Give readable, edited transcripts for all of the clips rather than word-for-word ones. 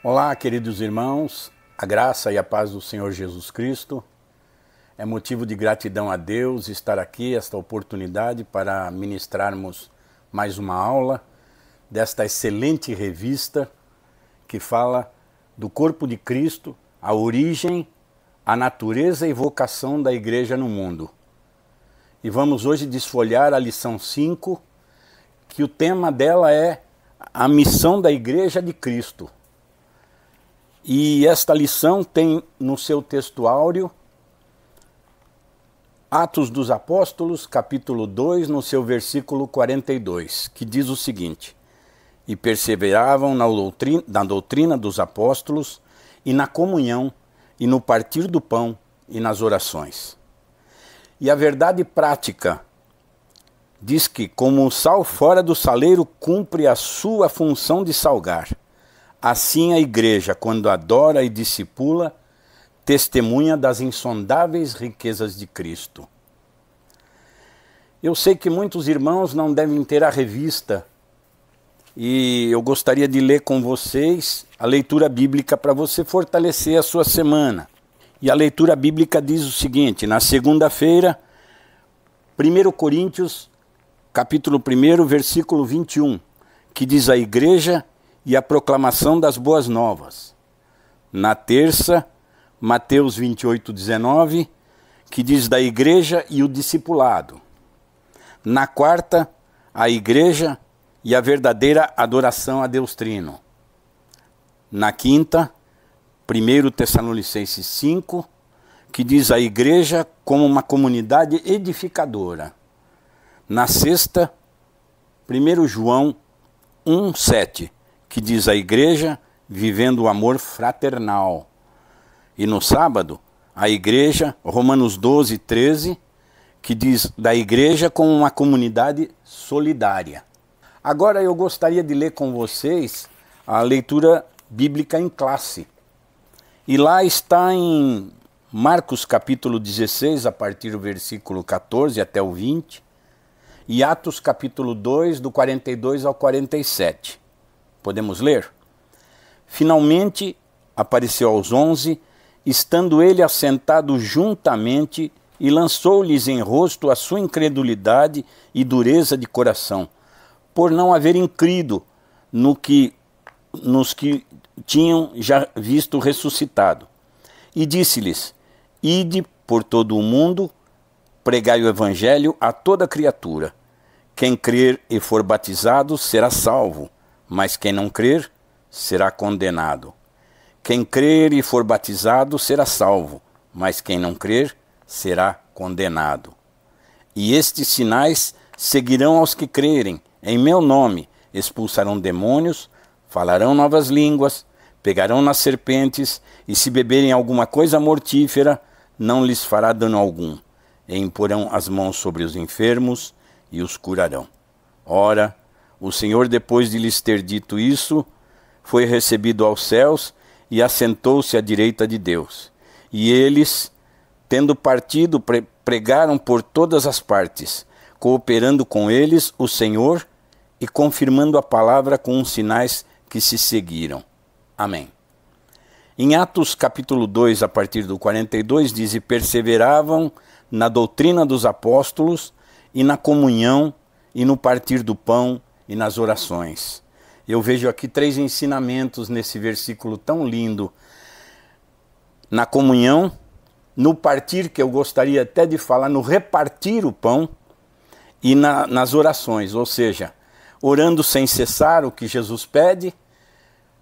Olá, queridos irmãos, a graça e a paz do Senhor Jesus Cristo. É motivo de gratidão a Deus estar aqui, esta oportunidade para ministrarmos mais uma aula desta excelente revista que fala do corpo de Cristo, a origem, a natureza e vocação da igreja no mundo. E vamos hoje desfolhar a lição 5, que o tema dela é a missão da igreja de Cristo. E esta lição tem no seu texto áureo Atos dos Apóstolos, capítulo 2, no seu versículo 42, que diz o seguinte: E perseveravam na doutrina dos apóstolos, e na comunhão, e no partir do pão, e nas orações. E a verdade prática diz que, como o sal fora do saleiro cumpre a sua função de salgar, assim a igreja, quando adora e discipula, testemunha das insondáveis riquezas de Cristo. Eu sei que muitos irmãos não devem ter a revista, e eu gostaria de ler com vocês a leitura bíblica para você fortalecer a sua semana. E a leitura bíblica diz o seguinte, na segunda-feira, 1 Coríntios, capítulo 1, versículo 21, que diz a igreja e a proclamação das boas novas. Na terça, Mateus 28, 19, que diz da igreja e o discipulado. Na quarta, a igreja e a verdadeira adoração a Deus Trino. Na quinta, 1 Tessalonicenses 5, que diz a igreja como uma comunidade edificadora. Na sexta, 1 João 1, 7, que diz a igreja vivendo o amor fraternal. E no sábado, a igreja, Romanos 12, 13, que diz da igreja como uma comunidade solidária. Agora eu gostaria de ler com vocês a leitura bíblica em classe. E lá está em Marcos capítulo 16, a partir do versículo 14 até o 20, e Atos capítulo 2, do 42 ao 47. Podemos ler? Finalmente apareceu aos 11, estando ele assentado juntamente, e lançou-lhes em rosto a sua incredulidade e dureza de coração, por não haverem crido nos que tinham já visto ressuscitado. E disse-lhes: Ide por todo o mundo, pregai o evangelho a toda criatura. Quem crer e for batizado será salvo, mas quem não crer será condenado. Quem crer e for batizado será salvo, mas quem não crer será condenado. E estes sinais seguirão aos que crerem. Em meu nome expulsarão demônios, falarão novas línguas, pegarão nas serpentes, e se beberem alguma coisa mortífera, não lhes fará dano algum. E imporão as mãos sobre os enfermos e os curarão. Ora, o Senhor, depois de lhes ter dito isso, foi recebido aos céus e assentou-se à direita de Deus. E eles, tendo partido, pregaram por todas as partes, cooperando com eles o Senhor e confirmando a palavra com os sinais que se seguiram. Amém. Em Atos capítulo 2, a partir do 42, diz: E perseveravam na doutrina dos apóstolos, e na comunhão, e no partir do pão, e nas orações. Eu vejo aqui 3 ensinamentos nesse versículo tão lindo. Na comunhão, no partir, que eu gostaria até de falar, no repartir o pão, e nas orações, ou seja, orando sem cessar, o que Jesus pede,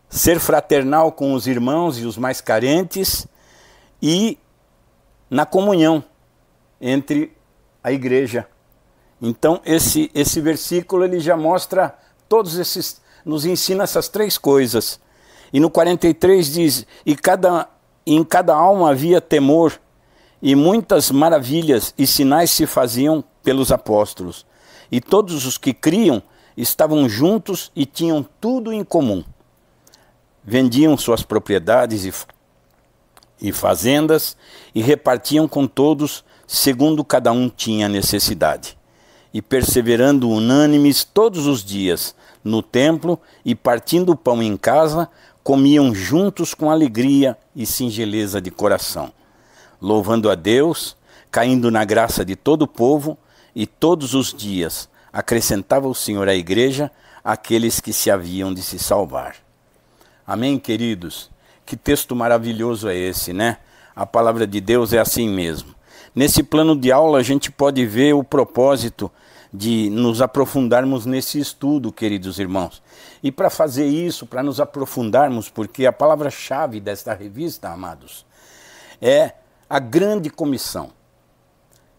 ser fraternal com os irmãos e os mais carentes, e na comunhão entre a igreja. Então esse versículo ele já mostra todos esses, nos ensina essas 3 coisas. E no 43 diz: E em cada alma havia temor, e muitas maravilhas e sinais se faziam pelos apóstolos. E todos os que criam estavam juntos e tinham tudo em comum. Vendiam suas propriedades e fazendas e repartiam com todos, segundo cada um tinha necessidade. E perseverando unânimes todos os dias no templo e partindo o pão em casa, comiam juntos com alegria e singeleza de coração, louvando a Deus, caindo na graça de todo o povo, e todos os dias acrescentava o Senhor à igreja aqueles que se haviam de se salvar. Amém, queridos? Que texto maravilhoso é esse, né? A palavra de Deus é assim mesmo. Nesse plano de aula a gente pode ver o propósito de nos aprofundarmos nesse estudo, queridos irmãos. E para fazer isso, para nos aprofundarmos, porque a palavra-chave desta revista, amados, é a grande comissão.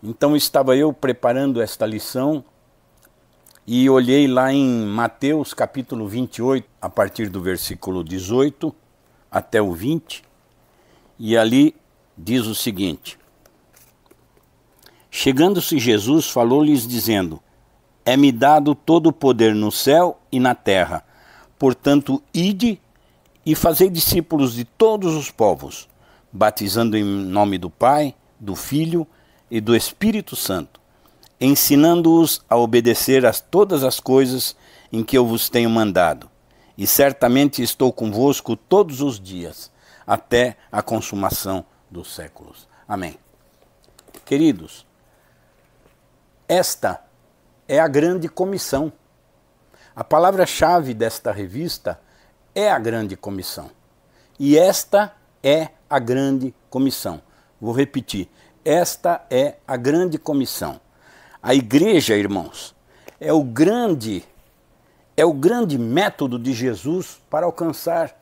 Então estava eu preparando esta lição e olhei lá em Mateus capítulo 28, a partir do versículo 18 até o 20, e ali diz o seguinte: chegando-se Jesus, falou-lhes dizendo: é-me dado todo o poder no céu e na terra. Portanto, ide e fazei discípulos de todos os povos, batizando em nome do Pai, do Filho e do Espírito Santo, ensinando-os a obedecer a todas as coisas em que eu vos tenho mandado. E certamente estou convosco todos os dias, até a consumação dos séculos. Amém. Queridos, esta é a grande comissão. A palavra-chave desta revista é a grande comissão. E esta é a grande comissão. Vou repetir. Esta é a grande comissão. A igreja, irmãos, é o grande método de Jesus para alcançar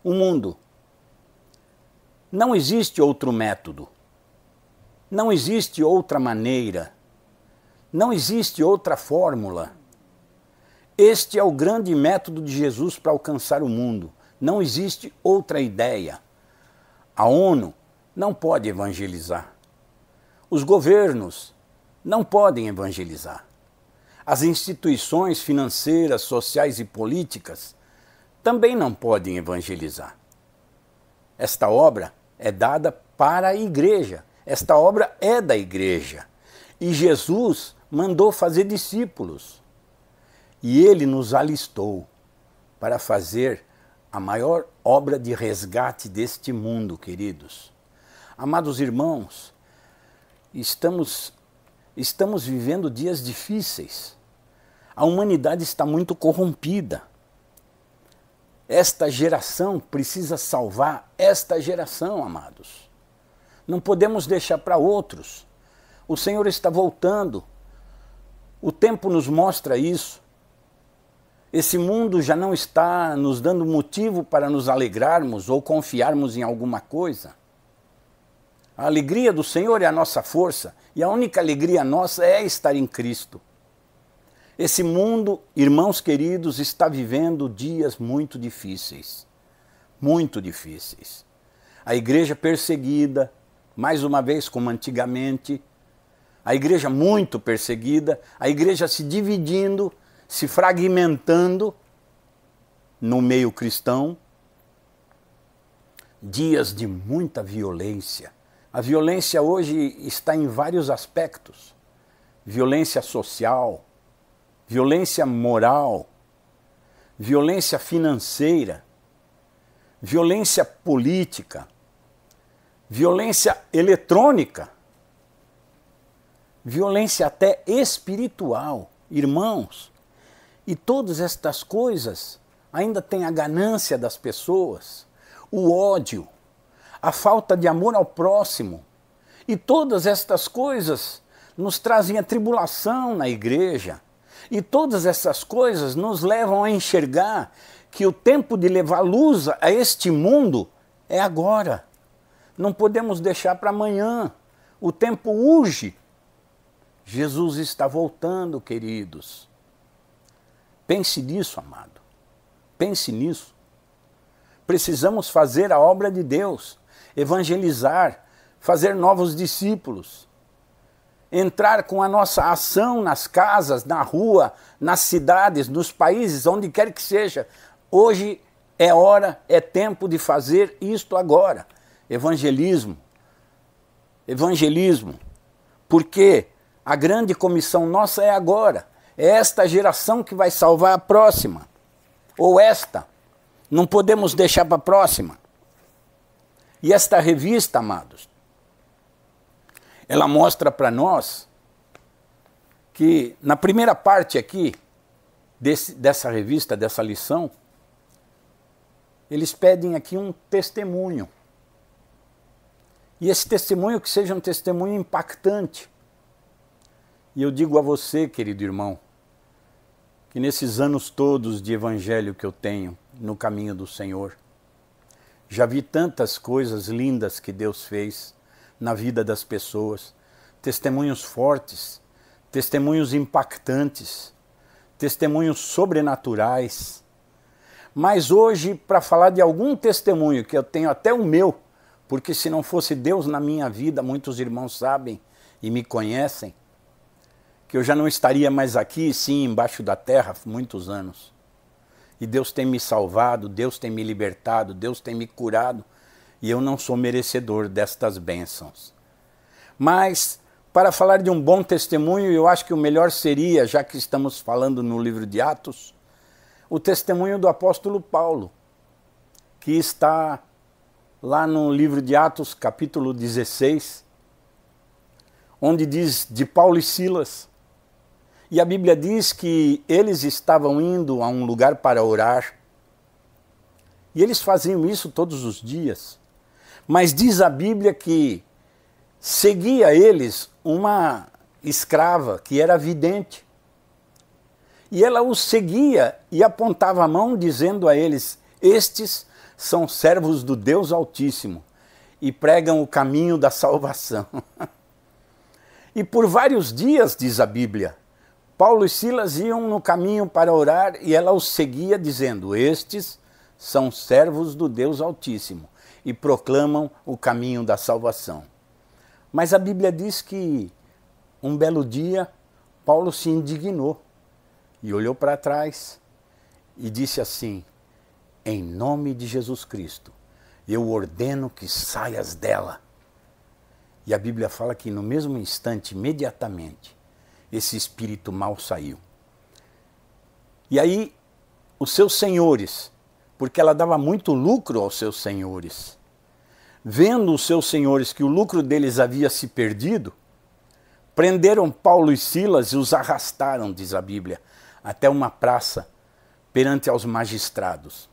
o mundo. Não existe outro método. Não existe outra maneira. Não existe outra fórmula. Este é o grande método de Jesus para alcançar o mundo. Não existe outra ideia. A ONU não pode evangelizar. Os governos não podem evangelizar. As instituições financeiras, sociais e políticas também não podem evangelizar. Esta obra é dada para a igreja. Esta obra é da igreja. E Jesus mandou fazer discípulos. E ele nos alistou para fazer a maior obra de resgate deste mundo, queridos. Amados irmãos, estamos vivendo dias difíceis. A humanidade está muito corrompida. Esta geração precisa salvar esta geração, amados. Não podemos deixar para outros. O Senhor está voltando. O tempo nos mostra isso. Esse mundo já não está nos dando motivo para nos alegrarmos ou confiarmos em alguma coisa. A alegria do Senhor é a nossa força, e a única alegria nossa é estar em Cristo. Esse mundo, irmãos queridos, está vivendo dias muito difíceis. Muito difíceis. A igreja perseguida, mais uma vez como antigamente, a igreja muito perseguida, a igreja se dividindo, se fragmentando no meio cristão. Dias de muita violência. A violência hoje está em vários aspectos. Violência social, violência moral, violência financeira, violência política, violência eletrônica, violência até espiritual, irmãos. E todas estas coisas ainda têm a ganância das pessoas, o ódio, a falta de amor ao próximo. E todas estas coisas nos trazem a tribulação na igreja. E todas essas coisas nos levam a enxergar que o tempo de levar luz a este mundo é agora. Não podemos deixar para amanhã. O tempo urge. Jesus está voltando, queridos. Pense nisso, amado. Pense nisso. Precisamos fazer a obra de Deus, evangelizar, fazer novos discípulos, entrar com a nossa ação nas casas, na rua, nas cidades, nos países, onde quer que seja. Hoje é hora, é tempo de fazer isto agora. Evangelismo. Evangelismo. Porque a grande comissão nossa é agora. É esta geração que vai salvar a próxima. Ou esta. Não podemos deixar para a próxima. E esta revista, amados, ela mostra para nós que na primeira parte aqui dessa revista, dessa lição, eles pedem aqui um testemunho. E esse testemunho que seja um testemunho impactante. E eu digo a você, querido irmão, que nesses anos todos de evangelho que eu tenho no caminho do Senhor, já vi tantas coisas lindas que Deus fez na vida das pessoas, testemunhos fortes, testemunhos impactantes, testemunhos sobrenaturais. Mas hoje, para falar de algum testemunho, que eu tenho até o meu, porque se não fosse Deus na minha vida, muitos irmãos sabem e me conhecem, que eu já não estaria mais aqui, sim, embaixo da terra, há muitos anos. E Deus tem me salvado, Deus tem me libertado, Deus tem me curado, e eu não sou merecedor destas bênçãos. Mas, para falar de um bom testemunho, eu acho que o melhor seria, já que estamos falando no livro de Atos, o testemunho do apóstolo Paulo, que está lá no livro de Atos, capítulo 16, onde diz de Paulo e Silas. E a Bíblia diz que eles estavam indo a um lugar para orar. E eles faziam isso todos os dias. Mas diz a Bíblia que seguia eles uma escrava que era vidente. E ela os seguia e apontava a mão dizendo a eles: estes são servos do Deus Altíssimo e pregam o caminho da salvação. E por vários dias, diz a Bíblia, Paulo e Silas iam no caminho para orar e ela os seguia dizendo: estes são servos do Deus Altíssimo e proclamam o caminho da salvação. Mas a Bíblia diz que um belo dia Paulo se indignou e olhou para trás e disse assim: em nome de Jesus Cristo, eu ordeno que saias dela. E a Bíblia fala que no mesmo instante, imediatamente, esse espírito mau saiu. E aí, os seus senhores, porque ela dava muito lucro aos seus senhores, vendo os seus senhores que o lucro deles havia se perdido, prenderam Paulo e Silas e os arrastaram, diz a Bíblia, até uma praça perante aos magistrados.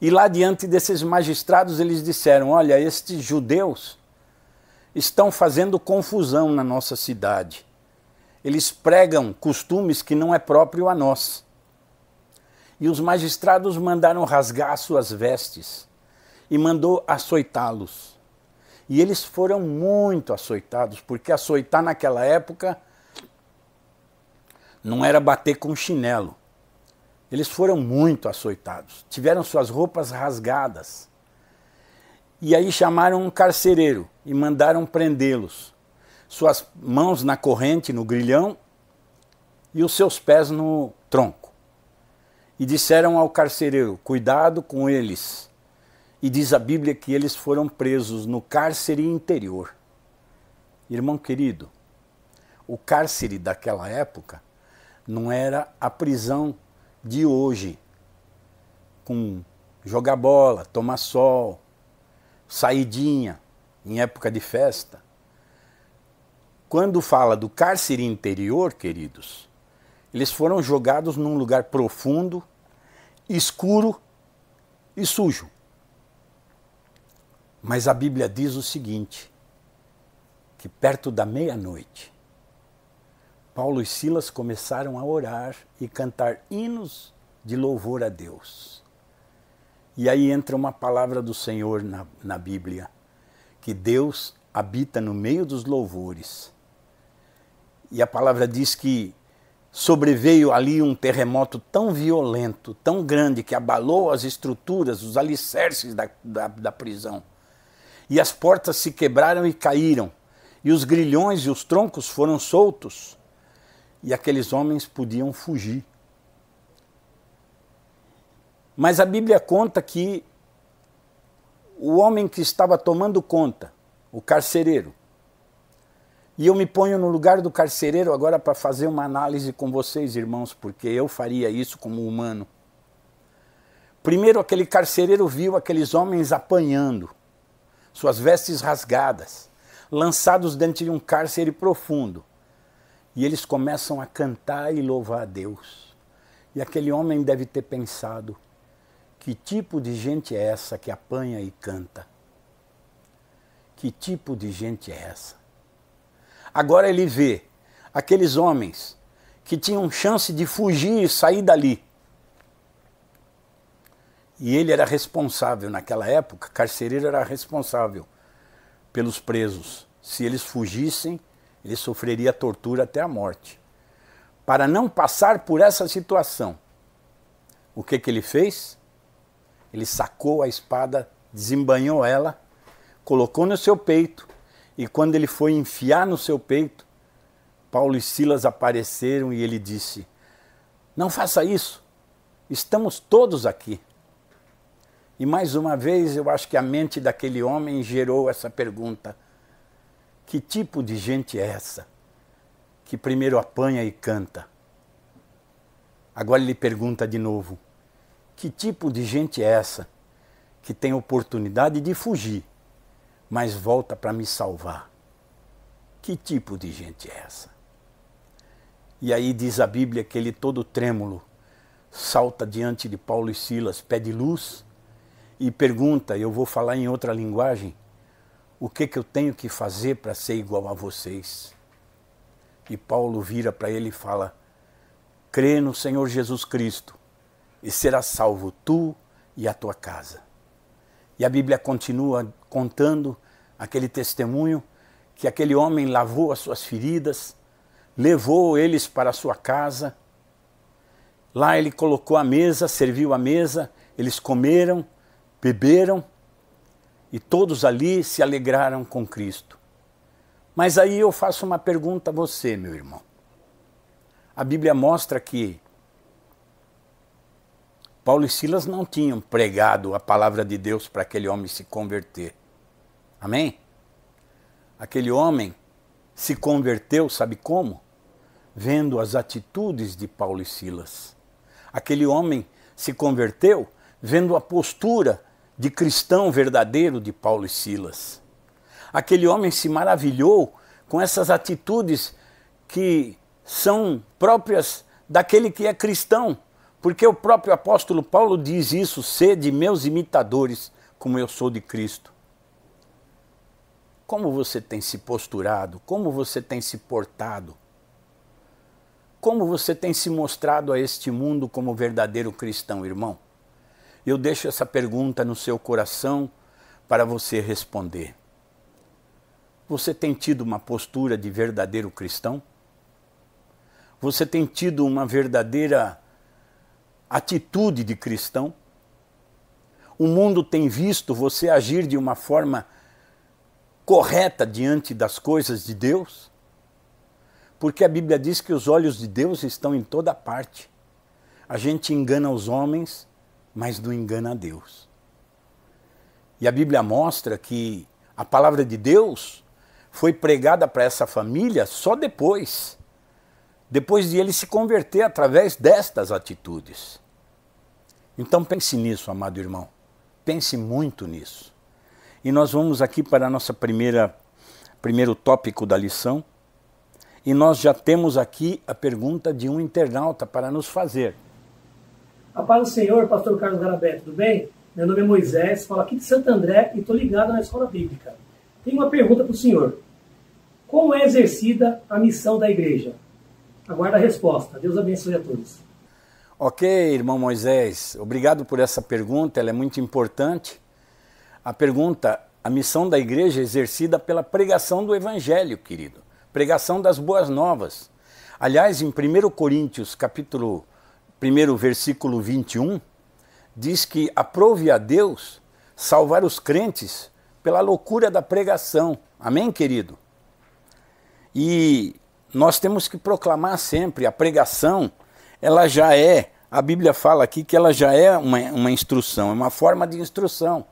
E lá diante desses magistrados eles disseram: olha, estes judeus estão fazendo confusão na nossa cidade. Eles pregam costumes que não é próprio a nós. E os magistrados mandaram rasgar suas vestes e mandou açoitá-los. E eles foram muito açoitados, porque açoitar naquela época não era bater com chinelo. Eles foram muito açoitados, tiveram suas roupas rasgadas. E aí chamaram um carcereiro e mandaram prendê-los. Suas mãos na corrente, no grilhão, e os seus pés no tronco. E disseram ao carcereiro: cuidado com eles. E diz a Bíblia que eles foram presos no cárcere interior. Irmão querido, o cárcere daquela época não era a prisão de hoje, com jogar bola, tomar sol, saidinha em época de festa. Quando fala do cárcere interior, queridos, eles foram jogados num lugar profundo, escuro e sujo. Mas a Bíblia diz o seguinte, que perto da meia-noite, Paulo e Silas começaram a orar e cantar hinos de louvor a Deus. E aí entra uma palavra do Senhor na Bíblia, que Deus habita no meio dos louvores. E a palavra diz que sobreveio ali um terremoto tão violento, tão grande, que abalou as estruturas, os alicerces da prisão. E as portas se quebraram e caíram, e os grilhões e os troncos foram soltos, e aqueles homens podiam fugir. Mas a Bíblia conta que o homem que estava tomando conta, o carcereiro, e eu me ponho no lugar do carcereiro agora para fazer uma análise com vocês, irmãos, porque eu faria isso como humano. Primeiro aquele carcereiro viu aqueles homens apanhando, suas vestes rasgadas, lançados dentro de um cárcere profundo. E eles começam a cantar e louvar a Deus. E aquele homem deve ter pensado, que tipo de gente é essa que apanha e canta? Que tipo de gente é essa? Agora ele vê aqueles homens que tinham chance de fugir e sair dali. E ele era responsável, naquela época, carcereiro era responsável pelos presos. Se eles fugissem, ele sofreria tortura até a morte. Para não passar por essa situação, o que ele fez? Ele sacou a espada, desembainhou ela, colocou no seu peito, e quando ele foi enfiar no seu peito, Paulo e Silas apareceram e ele disse, não faça isso, estamos todos aqui. E mais uma vez eu acho que a mente daquele homem gerou essa pergunta, que tipo de gente é essa que primeiro apanha e canta? Agora ele pergunta de novo, que tipo de gente é essa que tem oportunidade de fugir, mas volta para me salvar? Que tipo de gente é essa? E aí diz a Bíblia que ele todo trêmulo salta diante de Paulo e Silas, pede luz e pergunta, eu vou falar em outra linguagem, o que eu tenho que fazer para ser igual a vocês? E Paulo vira para ele e fala, crê no Senhor Jesus Cristo e serás salvo tu e a tua casa. E a Bíblia continua contando aquele testemunho que aquele homem lavou as suas feridas, levou eles para a sua casa, lá ele colocou a mesa, serviu a mesa, eles comeram, beberam e todos ali se alegraram com Cristo. Mas aí eu faço uma pergunta a você, meu irmão. A Bíblia mostra que Paulo e Silas não tinham pregado a palavra de Deus para aquele homem se converter. Amém? Aquele homem se converteu, sabe como? Vendo as atitudes de Paulo e Silas. Aquele homem se converteu vendo a postura de cristão verdadeiro de Paulo e Silas. Aquele homem se maravilhou com essas atitudes que são próprias daquele que é cristão, porque o próprio apóstolo Paulo diz isso, sede meus imitadores, como eu sou de Cristo. Como você tem se posturado? Como você tem se portado? Como você tem se mostrado a este mundo como verdadeiro cristão, irmão? Eu deixo essa pergunta no seu coração para você responder. Você tem tido uma postura de verdadeiro cristão? Você tem tido uma verdadeira atitude de cristão? O mundo tem visto você agir de uma forma correta diante das coisas de Deus? Porque a Bíblia diz que os olhos de Deus estão em toda parte. A gente engana os homens, mas não engana a Deus. E a Bíblia mostra que a palavra de Deus foi pregada para essa família só depois de ele se converter através destas atitudes. Então pense nisso, amado irmão. Pense muito nisso. E nós vamos aqui para a nossa primeiro tópico da lição. E nós já temos aqui a pergunta de um internauta para nos fazer. A paz do Senhor, pastor Carlos Garabé, tudo bem? Meu nome é Moisés, falo aqui de Santo André e estou ligado na escola bíblica. Tenho uma pergunta para o senhor. Como é exercida a missão da igreja? Aguardo a resposta. Deus abençoe a todos. Ok, irmão Moisés, obrigado por essa pergunta, ela é muito importante. A pergunta, a missão da igreja é exercida pela pregação do evangelho, querido. Pregação das boas novas. Aliás, em 1 Coríntios, capítulo 1, versículo 21, diz que aprove a Deus salvar os crentes pela loucura da pregação. Amém, querido? E nós temos que proclamar sempre, a pregação, ela já é, a Bíblia fala aqui que ela já é uma instrução, é uma forma de instrução.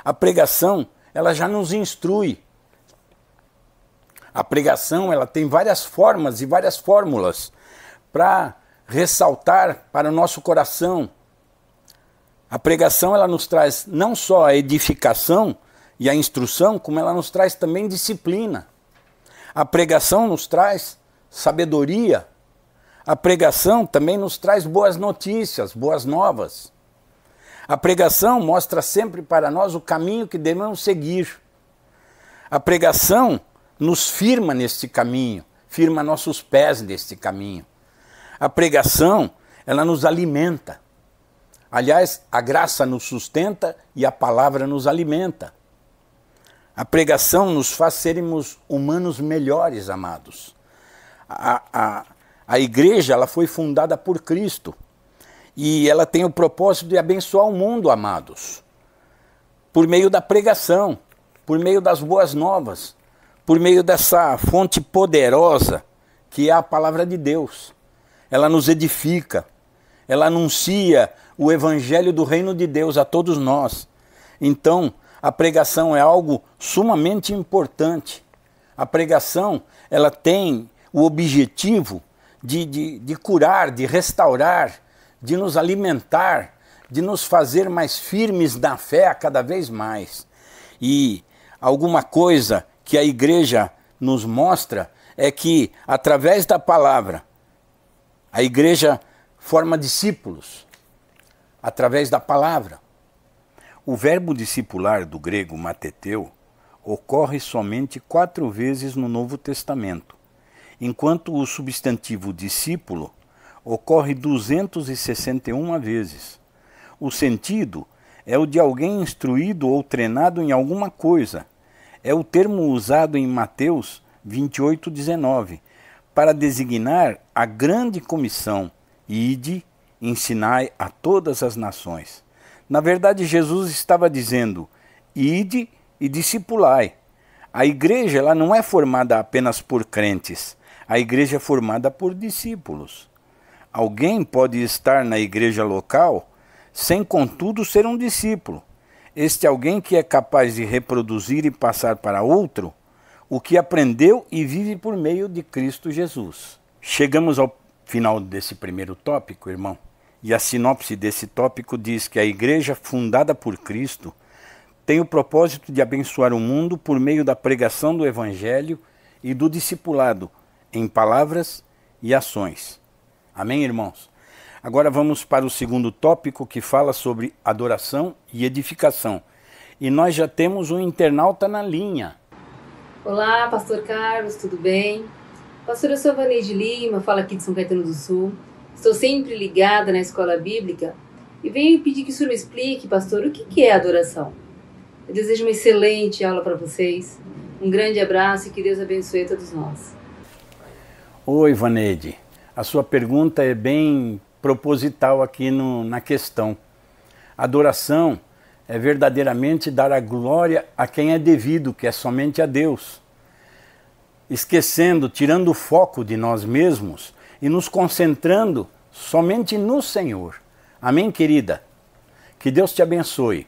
A pregação, ela já nos instrui. A pregação, ela tem várias formas e várias fórmulas para ressaltar para o nosso coração A pregação ela nos traz não só a edificação e a instrução, como ela nos traz também disciplina. A pregação nos traz sabedoria. A pregação também nos traz boas notícias, boas novas. A pregação mostra sempre para nós o caminho que devemos seguir. A pregação nos firma neste caminho, firma nossos pés neste caminho. A pregação, ela nos alimenta. Aliás, a graça nos sustenta e a palavra nos alimenta. A pregação nos faz sermos humanos melhores, amados. A igreja ela foi fundada por Cristo e ela tem o propósito de abençoar o mundo, amados. Por meio da pregação, por meio das boas novas, por meio dessa fonte poderosa que é a palavra de Deus. Ela nos edifica, ela anuncia o evangelho do reino de Deus a todos nós. Então, a pregação é algo sumamente importante. A pregação, ela tem o objetivo de curar, de restaurar, de nos alimentar, de nos fazer mais firmes na fé a cada vez mais. E alguma coisa que a igreja nos mostra é que, através da palavra, a igreja forma discípulos, através da palavra. O verbo discipular do grego mateteu ocorre somente 4 vezes no Novo Testamento, enquanto o substantivo discípulo ocorre 261 vezes. O sentido é o de alguém instruído ou treinado em alguma coisa. É o termo usado em Mateus 28:19 para designar a grande comissão: ide, ensinai a todas as nações. Na verdade, Jesus estava dizendo: ide e discipulai. A igreja ela não é formada apenas por crentes, a igreja é formada por discípulos. Alguém pode estar na igreja local sem, contudo, ser um discípulo. Este alguém que é capaz de reproduzir e passar para outro o que aprendeu e vive por meio de Cristo Jesus. Chegamos ao final desse primeiro tópico, irmão, e a sinopse desse tópico diz que a igreja fundada por Cristo tem o propósito de abençoar o mundo por meio da pregação do evangelho e do discipulado em palavras e ações. Amém, irmãos? Agora vamos para o segundo tópico, que fala sobre adoração e edificação. E nós já temos um internauta na linha. Olá, pastor Carlos, tudo bem? Pastor, eu sou a Vaneide Lima, falo aqui de São Caetano do Sul. Estou sempre ligada na escola bíblica e venho pedir que o senhor me explique, pastor, o que é adoração. Eu desejo uma excelente aula para vocês. Um grande abraço e que Deus abençoe a todos nós. Oi, Vaneide. A sua pergunta é bem proposital aqui na questão. Adoração é verdadeiramente dar a glória a quem é devido, que é somente a Deus. Esquecendo, tirando o foco de nós mesmos e nos concentrando somente no Senhor. Amém, querida? Que Deus te abençoe.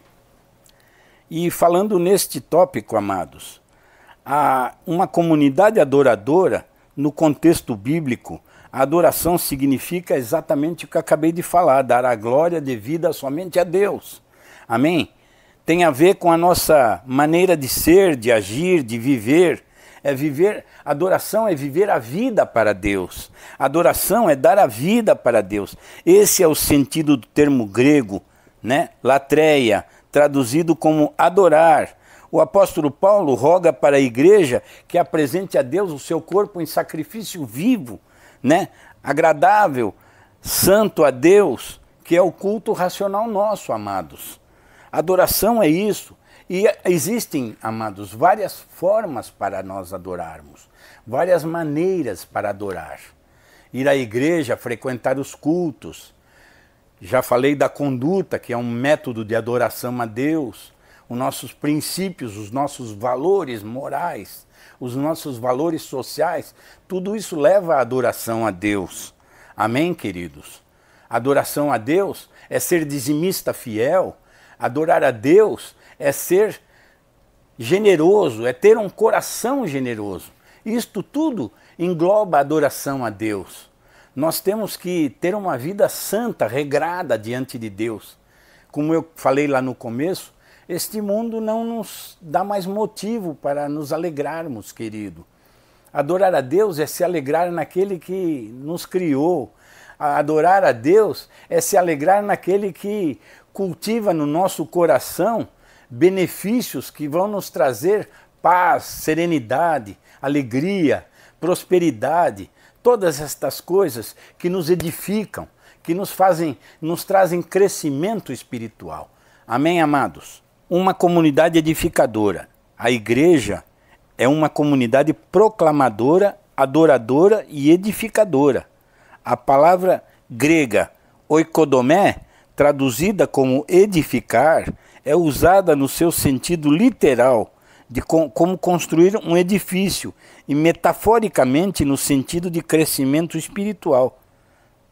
E falando neste tópico, amados, uma comunidade adoradora, no contexto bíblico, a adoração significa exatamente o que eu acabei de falar, dar a glória devida somente a Deus. Amém? Tem a ver com a nossa maneira de ser, de agir, de viver. Adoração é viver a vida para Deus. Adoração é dar a vida para Deus. Esse é o sentido do termo grego, né? Latreia, traduzido como adorar. O apóstolo Paulo roga para a igreja que apresente a Deus o seu corpo em sacrifício vivo, né? Agradável, santo a Deus, que é o culto racional nosso, amados. Adoração é isso. E existem, amados, várias formas para nós adorarmos, várias maneiras para adorar. Ir à igreja, frequentar os cultos. Já falei da conduta, que é um método de adoração a Deus. Os nossos princípios, os nossos valores morais, os nossos valores sociais, tudo isso leva à adoração a Deus. Amém, queridos? Adoração a Deus é ser dizimista fiel. Adorar a Deus é ser generoso, é ter um coração generoso. Isto tudo engloba a adoração a Deus. Nós temos que ter uma vida santa, regrada diante de Deus. como eu falei lá no começo, este mundo não nos dá mais motivo para nos alegrarmos, querido. Adorar a Deus é se alegrar naquele que nos criou. Adorar a Deus é se alegrar naquele que cultiva no nosso coração benefícios que vão nos trazer paz, serenidade, alegria, prosperidade, todas estas coisas que nos edificam, que nos trazem crescimento espiritual. Amém, amados? Uma comunidade edificadora. A igreja é uma comunidade proclamadora, adoradora e edificadora. A palavra grega oikodomé, traduzida como edificar, é usada no seu sentido literal, de como construir um edifício, e metaforicamente no sentido de crescimento espiritual.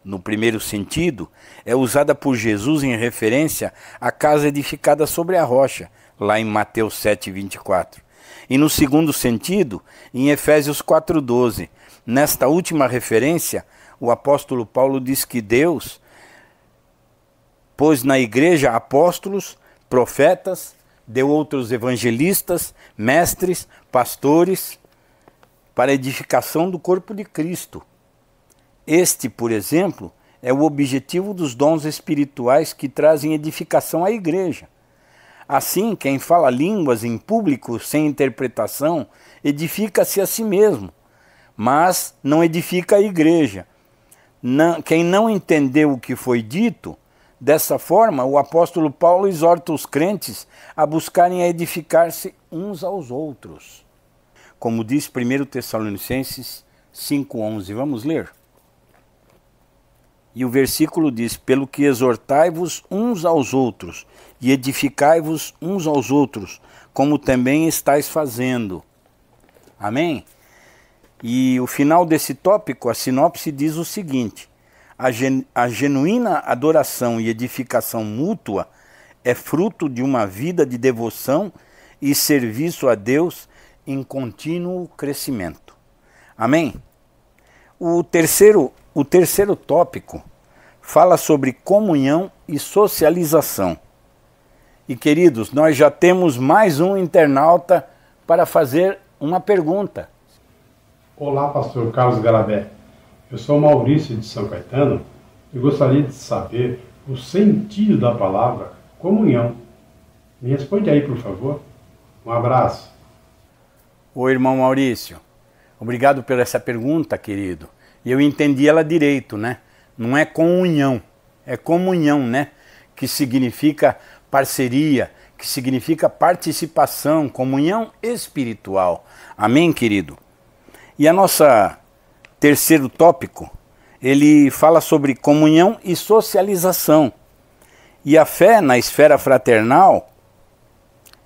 No primeiro sentido, é usada por Jesus em referência à casa edificada sobre a rocha, lá em Mateus 7:24. E no segundo sentido, em Efésios 4:12. Nesta última referência, o apóstolo Paulo diz que Deus pôs na igreja apóstolos, profetas, deu outros evangelistas, mestres, pastores, para a edificação do corpo de Cristo. Este, por exemplo, é o objetivo dos dons espirituais que trazem edificação à igreja. Assim, quem fala línguas em público sem interpretação, edifica-se a si mesmo, mas não edifica a igreja. Quem não entendeu o que foi dito, dessa forma, o apóstolo Paulo exorta os crentes a buscarem a edificar-se uns aos outros. Como diz 1 Tessalonicenses 5:11. Vamos ler? E o versículo diz: pelo que exortai-vos uns aos outros, e edificai-vos uns aos outros, como também estáis fazendo. Amém? E o final desse tópico, a sinopse, diz o seguinte: a genuína adoração e edificação mútua é fruto de uma vida de devoção e serviço a Deus em contínuo crescimento. Amém? O terceiro tópico fala sobre comunhão e socialização. E queridos, nós já temos mais um internauta para fazer uma pergunta. Olá, pastor Carlos Garabé. Eu sou Maurício de São Caetano e gostaria de saber o sentido da palavra comunhão. Me responde aí, por favor. Um abraço. Oi, irmão Maurício. Obrigado por essa pergunta, querido. E eu entendi ela direito, né? Não é comunhão, é comunhão, né? Que significa parceria, que significa participação, comunhão espiritual. Amém, querido? E a nossa terceiro tópico, ele fala sobre comunhão e socialização. E a fé na esfera fraternal,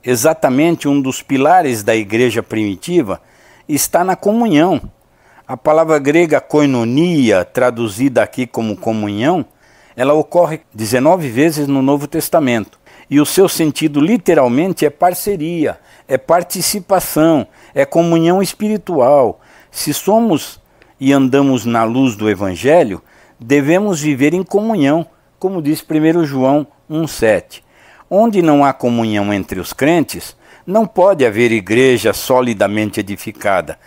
exatamente um dos pilares da igreja primitiva, está na comunhão. A palavra grega koinonia, traduzida aqui como comunhão, ela ocorre 19 vezes no Novo Testamento. E o seu sentido literalmente é parceria, é participação, é comunhão espiritual. Se somos e andamos na luz do Evangelho, devemos viver em comunhão, como diz 1 João 1,7. Onde não há comunhão entre os crentes, não pode haver igreja solidamente edificada.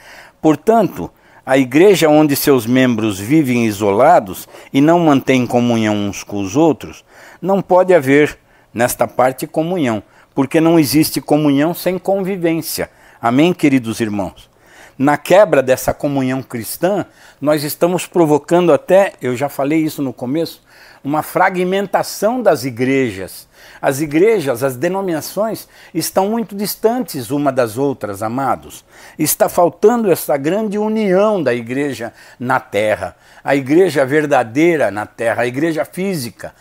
Portanto, a igreja onde seus membros vivem isolados e não mantêm comunhão uns com os outros, não pode haver, nesta parte, comunhão, porque não existe comunhão sem convivência. Amém, queridos irmãos? Na quebra dessa comunhão cristã, nós estamos provocando até, eu já falei isso no começo, uma fragmentação das igrejas. As igrejas, as denominações estão muito distantes uma das outras, amados. Está faltando essa grande união da igreja na terra, a igreja verdadeira na terra, a igreja física.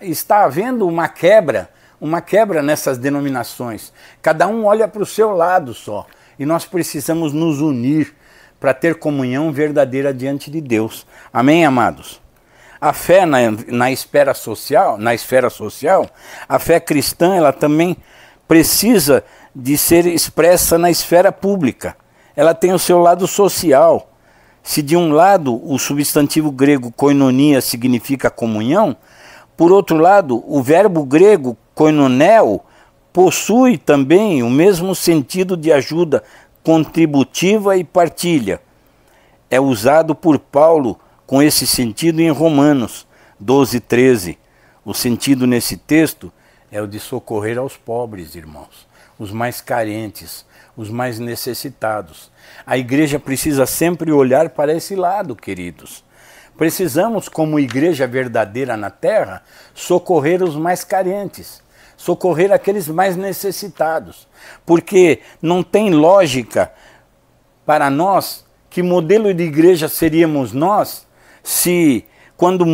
Está havendo uma quebra nessas denominações. Cada um olha para o seu lado só. E nós precisamos nos unir para ter comunhão verdadeira diante de Deus. Amém, amados? A fé na esfera social, a fé cristã, ela também precisa de ser expressa na esfera pública. Ela tem o seu lado social. Se de um lado o substantivo grego koinonia significa comunhão, Por outro lado, o verbo grego koinoneo possui também o mesmo sentido de ajuda contributiva e partilha. É usado por Paulo com esse sentido em Romanos 12:13. O sentido nesse texto é o de socorrer aos pobres, irmãos, os mais carentes, os mais necessitados. A igreja precisa sempre olhar para esse lado, queridos. Precisamos, como igreja verdadeira na terra, socorrer os mais carentes, socorrer aqueles mais necessitados, porque não tem lógica para nós que modelo de igreja seríamos nós se quando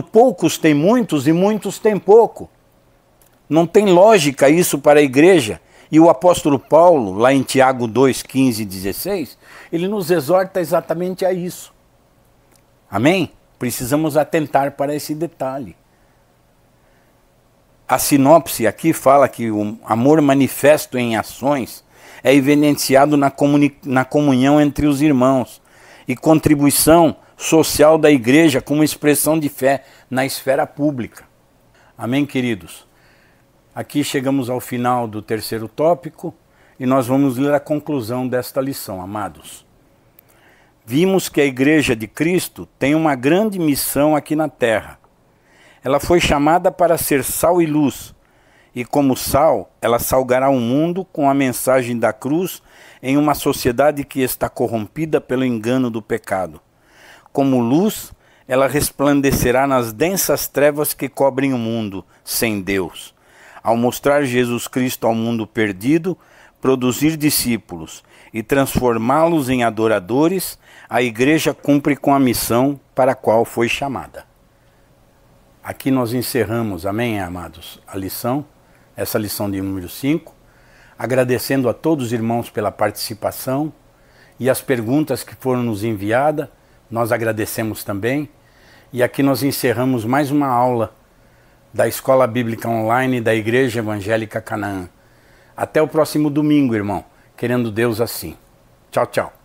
poucos têm muitos e muitos têm pouco. Não tem lógica isso para a igreja. E o apóstolo Paulo, lá em Tiago 2, 15 e 16, ele nos exorta exatamente a isso. Amém? Precisamos atentar para esse detalhe. A sinopse aqui fala que o amor manifesto em ações é evidenciado na comunhão entre os irmãos e contribuição social da igreja como expressão de fé na esfera pública. Amém, queridos? Aqui chegamos ao final do terceiro tópico e nós vamos ler a conclusão desta lição, amados. Vimos que a Igreja de Cristo tem uma grande missão aqui na Terra. Ela foi chamada para ser sal e luz, e como sal, ela salgará o mundo com a mensagem da cruz em uma sociedade que está corrompida pelo engano do pecado. Como luz, ela resplandecerá nas densas trevas que cobrem o mundo sem Deus. Ao mostrar Jesus Cristo ao mundo perdido, produzir discípulos e transformá-los em adoradores, a igreja cumpre com a missão para a qual foi chamada. Aqui nós encerramos, amém, amados, a lição, essa lição de número 5, agradecendo a todos os irmãos pela participação e as perguntas que foram nos enviadas, nós agradecemos também. E aqui nós encerramos mais uma aula da Escola Bíblica Online da Igreja Evangélica Canaã. Até o próximo domingo, irmão, querendo Deus assim. Tchau, tchau.